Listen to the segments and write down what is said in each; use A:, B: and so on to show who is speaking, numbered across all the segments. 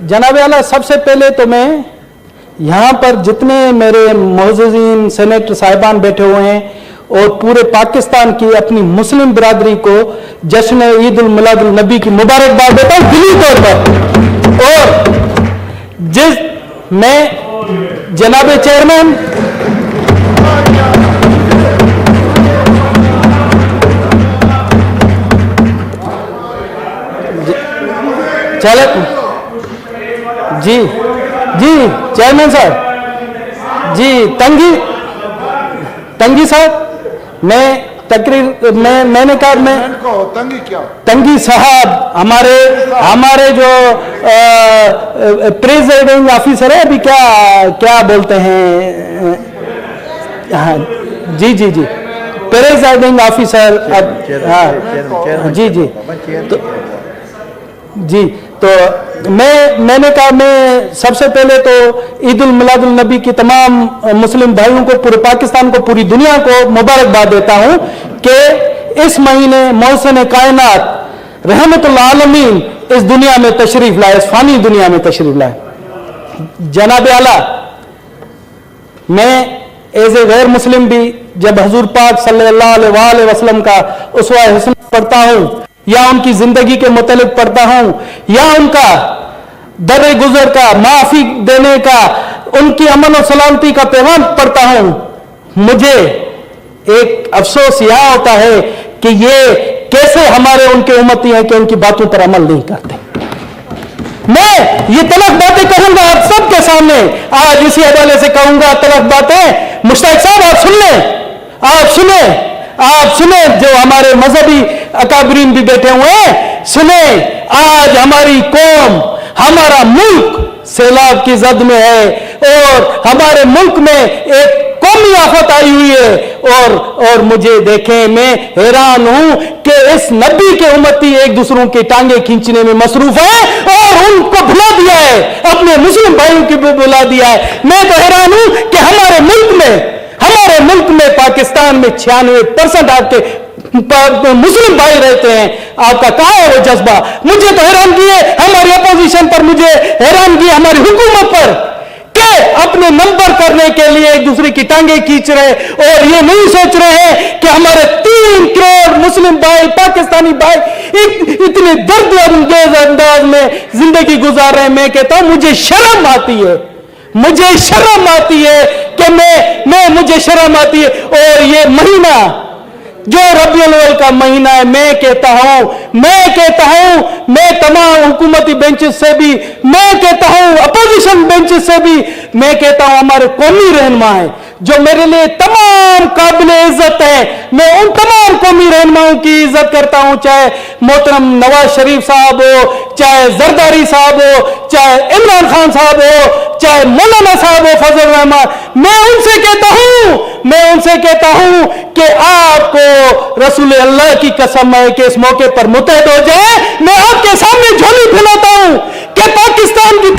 A: जनाब आला, सबसे पहले तो मैं यहाँ पर जितने मेरे मोअज़्ज़िज़ीन सेनेटर साहिबान बैठे हुए हैं और पूरे पाकिस्तान की अपनी मुस्लिम बिरादरी को जश्न ईद उल मिलाद उन नबी की मुबारकबाद देता हूँ दिली तौर पर। और जिस मैं जनाब चेयरमैन चले जी जी चेयरमैन साहब जी तंगी साहब, मैं मैंने कहा मैं
B: तंगी क्या
A: तंगी साहब हमारे जो प्रेसिडेंट ऑफिसर है अभी क्या बोलते हैं, हाँ जी जी जी प्रेसिडेंट ऑफिसर, हाँ जी जी जी तो मैंने कहा मैं सबसे पहले तो ईद उल मिलाद उन नबी की तमाम मुस्लिम भाइयों को, पूरे पाकिस्तान को, पूरी दुनिया को मुबारकबाद देता हूं कि इस महीने मौसम कायनात रहमतुल आलमीन इस दुनिया में तशरीफ लाए, इस फानी दुनिया में तशरीफ लाए। जनाब आला, मैं एज ए गैर मुस्लिम भी जब हुजूर पाक सल्लल्लाहु अलैहि वसल्लम का उसवा हुस्न पढ़ता हूं या उनकी जिंदगी के मुतालिक पढ़ता हूं या उनका दर गुजर का, माफी देने का, उनकी अमन और सलामती का पैगाम पढ़ता हूं, मुझे एक अफसोस यह होता है कि ये कैसे हमारे उनके उम्मती हैं कि उनकी बातों पर अमल नहीं करते। मैं ये तलक बातें कहूंगा आप सबके सामने, आज इसी हवाले से कहूंगा तलक बातें। मुश्ताक साहब आप सुने जो हमारे मजहबी अकाबरीन भी बैठे हुए हैं, सुने आज हमारी कौम, हमारा मुल्क सैलाब की जद में है और हमारे मुल्क में एक कौमी आफत आई हुई है। और मुझे देखें, मैं हैरान हूं कि इस नबी के उम्मती एक दूसरों की टांगे खींचने में मसरूफ है और उनको भुला दिया है, अपने मुस्लिम भाइयों की भी भुला दिया है। मैं तो हैरान हूं कि हमारे मुल्क में पाकिस्तान में 96% आपके मुस्लिम भाई रहते हैं, आपका कहां है वो जज्बा? मुझे तो हैरान किए हमारी अपोजिशन पर, मुझे हैरान किए हमारी हुकूमत पर कि अपने नंबर करने के लिए एक दूसरे की टांगे खींच रहे और ये नहीं सोच रहे हैं कि हमारे 3 करोड़ मुस्लिम भाई, पाकिस्तानी भाई इतने दर्द अंगेज अंदाज में जिंदगी गुजार रहे हैं। मैं कहता हूं मुझे शर्म आती है कि मुझे शर्म आती है। और ये महीना जो रबीउल अव्वल का महीना है, मैं कहता हूं मैं तमाम हुकूमती बेंचेस से भी, मैं कहता हूं अपोजिशन बेंचेस से भी, मैं कहता हूं हमारे कौमी रहनुमा है जो मेरे लिए तमाम काबिले इज्जत है। मैं उन तमाम कौमी रहनुमाओं की इज्जत करता हूं, चाहे मोहतरम नवाज शरीफ साहब हो, चाहे जरदारी साहब हो, चाहे इमरान खान साहब हो, चाहे मौलाना साहब हो फजल रहमान। मैं उनसे कहता हूं कि आपको रसूल अल्लाह की कसम है कि इस मौके पर मुत्तहद हो जाए। मैं आपके सामने झोली फैलाता हूं कि पाकिस्तान की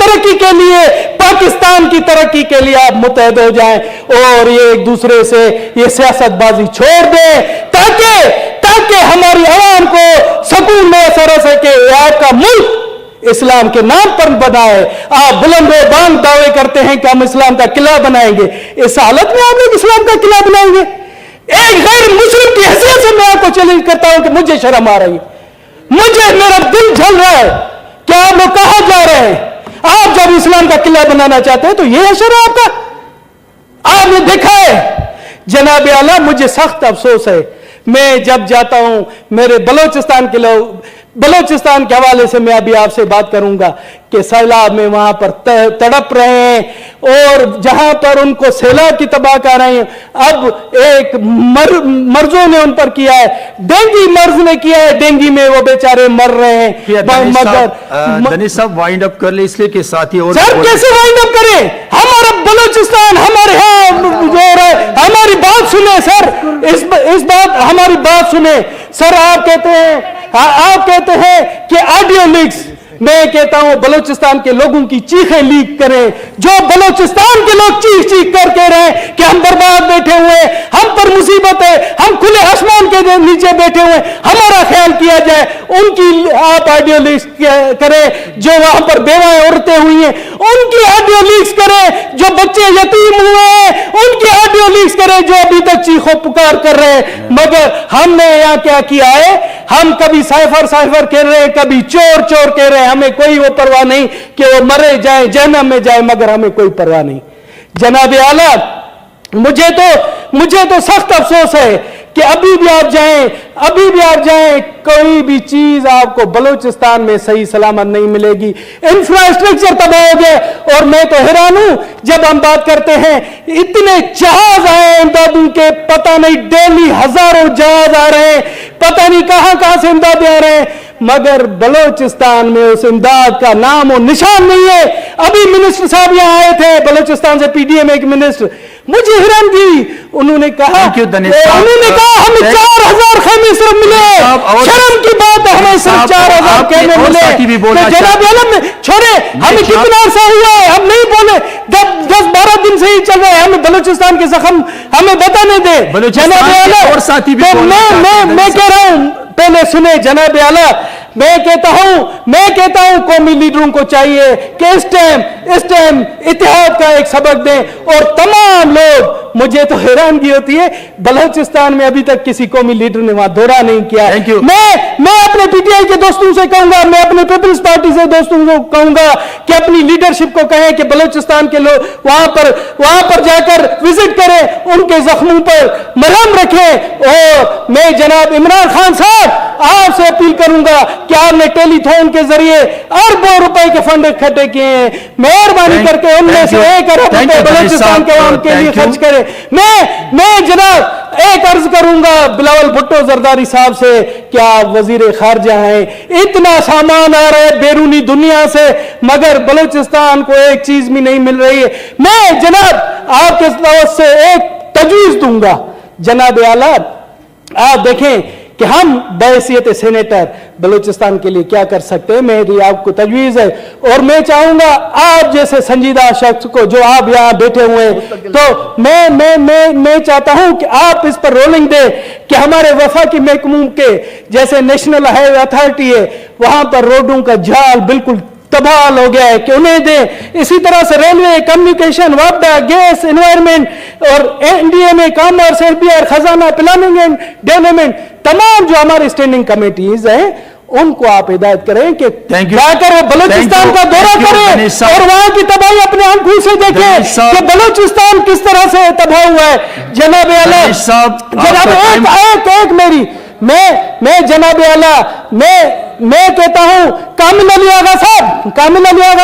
A: तरक्की के लिए आप मुत्तहद हो जाएं और ये एक दूसरे से ये सियासतबाजी छोड़ दें ताकि हमारी आवाम को सुकून मैसर हो सके। आपका मुल्क इस्लाम के नाम पर बना है, आप बुलंद-ओ-बांग दावे करते हैं कि हम इस्लाम का किला बनाएंगे। इस हालत में आप लोग इस्लाम का किला बनाएंगे? एक गैर मुस्लिम की हैसियत से मैं आपको चैलेंज करता हूं कि मुझे शर्म आ रही है, मेरा दिल जल रहा है कि आप लोग कहां जा रहे हैं। आप जब इस्लाम का किला बनाना चाहते हैं तो ये अशर है आपका, आपने देखा है। जनाब आला, मुझे सख्त अफसोस है, मैं जब जाता हूं मेरे बलोचिस्तान के हवाले से मैं अभी आपसे बात करूंगा कि सैलाब में वहां पर तड़प रहे हैं और जहां पर उनको सैलाब की तबाह कर रहे हैं। अब एक मर्जों ने उन पर किया है, डेंगी मर्ज ने किया है, डेंगी में वो बेचारे मर रहे हैं।
C: दनिश साहब वाइंड अप कर ले इसलिए कि साथी और
A: सर कैसे वाइंड अप करें? हमारा बलोचिस्तान हमारे यहाँ हमारी बात सुने सर, इस बात हमारी बात सुने सर। आप कहते हैं कि ऑडियो लीक्स, मैं कहता हूं बलोचिस्तान के लोगों की चीखें लीक करें, जो बलोचिस्तान के लोग चीख कर कह रहे हैं कि हम बर्बाद बैठे हुए, हम पर मुसीबत है, हम खुले आसमान के नीचे बैठे हुए, हमारा ख्याल किया जाए। उनकी आप ऑडियो लीक करें जो वहां पर बेवाएं और ہیں ان کی آڈیو لیکس کریں، جو بچے یتیم ہوئے ہیں ان کی آڈیو لیکس کریں جو ابھی تک چیخو پکار کر رہے ہیں۔ مگر ہم نے یہاں کیا کیا ہے، ہم کبھی سائفر سائفر کہہ رہے ہیں، کبھی چور چور کہہ رہے ہیں، ہمیں کوئی وہ پرواہ نہیں کہ وہ مرے جائیں جہنم میں جائیں، مگر ہمیں کوئی پرواہ نہیں۔ جناب اعلیٰ، مجھے تو سخت افسوس ہے کہ ابھی بھی آپ جائیں کوئی بھی چیز آپ کو بلوچستان میں صحیح سلامت نہیں ملے گی، انفراسٹرکچر تباہ ہو گئے۔ اور میں تو حیران ہوں جب ہم بات کرتے ہیں اتنے جہاز آئے امدادوں کے، پتہ نہیں ڈیلی ہزاروں جہاز آ رہے ہیں، پتہ نہیں کہاں سے امدادیں آ رہے ہیں، مگر بلوچستان میں اس امداد کا نام و نشان نہیں ہے۔ ابھی منسٹر صاحب یہاں آئے تھے بلوچستان سے، پی ڈی ایم ایک منسٹر، مجھے حیران کی، انہوں نے کہا ہمیں 4000 خیمے صرف ملے، شرم کی بات ہے ہمیں صرف 4000 خیمے ملے۔ تو جناب عالم میں چھوڑے، ہمیں کتنا عرصہ ہوا ہے ہم نہیں بولے، 10-12 دن سے ہی چل رہے ہیں، ہمیں بلوچستان کے زخم ہمیں بتانے دے جناب عالم۔ میں کہہ رہا ہوں، پہلے سنے جناب اعلیٰ، میں کہتا ہوں قومی لیڈروں کو چاہیے کہ اس ٹائم اتحاد کا ایک سبق دیں، اور تمام لوگ، مجھے تو حیرانگی ہوتی ہے بلوچستان میں ابھی تک کسی قومی لیڈر نے وہاں دورہ نہیں کیا۔ میں اپنے پی ٹی آئی کے دوستوں سے کہوں گا، میں اپنے پیپلز پارٹی سے دوستوں کو کہوں گا کہ اپنی لیڈرشپ کو کہیں کہ بلوچستان کے لوگ وہاں پر جا کر وزٹ کریں، ان کے زخموں پر مرہم رکھیں۔ اور میں جناب عمران خان صاحب آپ سے اپیل کروں گا کہ آپ نے ٹیلی تھون کے ذریعے اربوں روپے کے فنڈ اکٹھے کیے ہیں، مہربانی کر کے ان میں سے 1 ارب روپے بلوچستان کے عوام کے لیے خرچ کریں۔ میں جناب ایک عرض کروں گا بلاول بھٹو زرداری صاحب سے کہ آپ وزیر خارجہ ہیں، اتنا سامان آ رہا ہے بیرونی دنیا سے، مگر بلوچستان کو ایک چیز بھی نہیں مل رہی ہے۔ میں جناب آپ کے طرف سے ایک تجویز دوں گا جناب اعلیٰ، آپ دیکھیں کہ ہم بحیثیت سینیٹر بلوچستان کے لیے کیا کر سکتے ہیں۔ میری آپ کو تجویز ہے، اور میں چاہوں گا آپ جیسے سنجیدہ شخص کو، جو آپ یہاں بیٹھے ہوئے ہیں، تو میں چاہتا ہوں کہ آپ اس پر رولنگ دیں کہ ہمارے وفاقی محکموں کے جیسے نیشنل ہائی اتھارٹی ہے، وہاں پر روڈوں کا جال بالکل تباہ ہو گیا ہے کہ انہیں دیں۔ اسی طرح سے ریلوے، کمیونیکیشن، وابڈا، گیس، انوائرمنٹ، اور N D M A, commerce, F B R, خزانہ، پلاننگ اینڈ ڈیولپمنٹ، تمام جو ہماری اسٹینڈنگ کمیٹیز ہیں ان کو آپ ہدایت کریں کہ جا کر وہ بلوچستان کا دورہ کریں اور وہاں کی تباہی اپنے آنکھوں سے دیکھیں کہ بلوچستان کس طرح سے تباہ ہوا ہے۔ جناب اعلیٰ، جناب ایک میری میں جناب اعلیٰ میں کہتا ہوں کامل علی آغا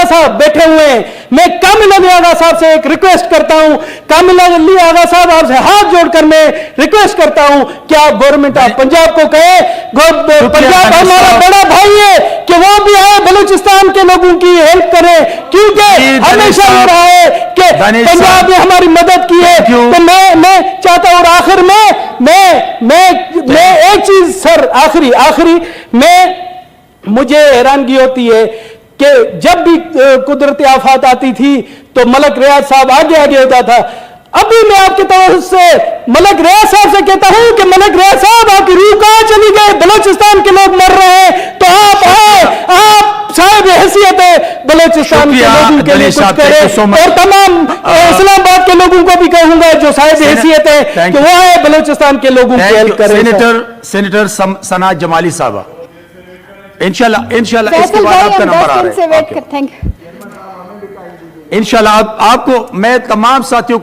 A: صاحب بیٹھے ہوئے ہیں، میں کامل علی آغا صاحب سے ایک ریکویسٹ کرتا ہوں، کامل علی آغا صاحب آپ سے ہاتھ جوڑ کر میں ریکویسٹ کرتا ہوں کہ آپ گورنمنٹ آف پنجاب کو کہیں، پنجاب ہمارا بڑا بھائی ہے کہ وہ بھی آئے بلوچستان کے لوگوں کی ہیلپ کرے، کیونکہ ہمیشہ یہ رہا ہے کہ پنجاب نے ہماری مدد کی ہے۔ تو میں چاہتا ہوں، اور آخر میں ایک چیز سر، آخری مجھے حیرانگی ہوتی ہے کہ جب بھی قدرتی آفات آتی تھی تو ملک ریاض صاحب آگے ہوتا تھا۔ ابھی میں آپ کی طرف سے ملک ریاض صاحب سے کہتا ہوں کہ ملک ریاض صاحب آپ کی روح کہاں چلی گئے؟ بلوچستان کے لوگ مر رہے ہیں تو آپ آئے، آپ صاحب حیثیت ہے بلوچستان کے لوگوں کے لیے کچھ کریں، اور تمام اسلام آباد کے لوگوں کو بھی کہوں گا جو صاحب حیثیت ہے کہ وہ آئے بلوچستان کے لوگوں کی ہیلپ کریں۔
C: سینیٹر ثنا جمالی صاحبہ، انشاءاللہ اس کے بعد آپ کا نمبر آ رہا ہے، انشاءاللہ آپ کو میں تمام ساتھیوں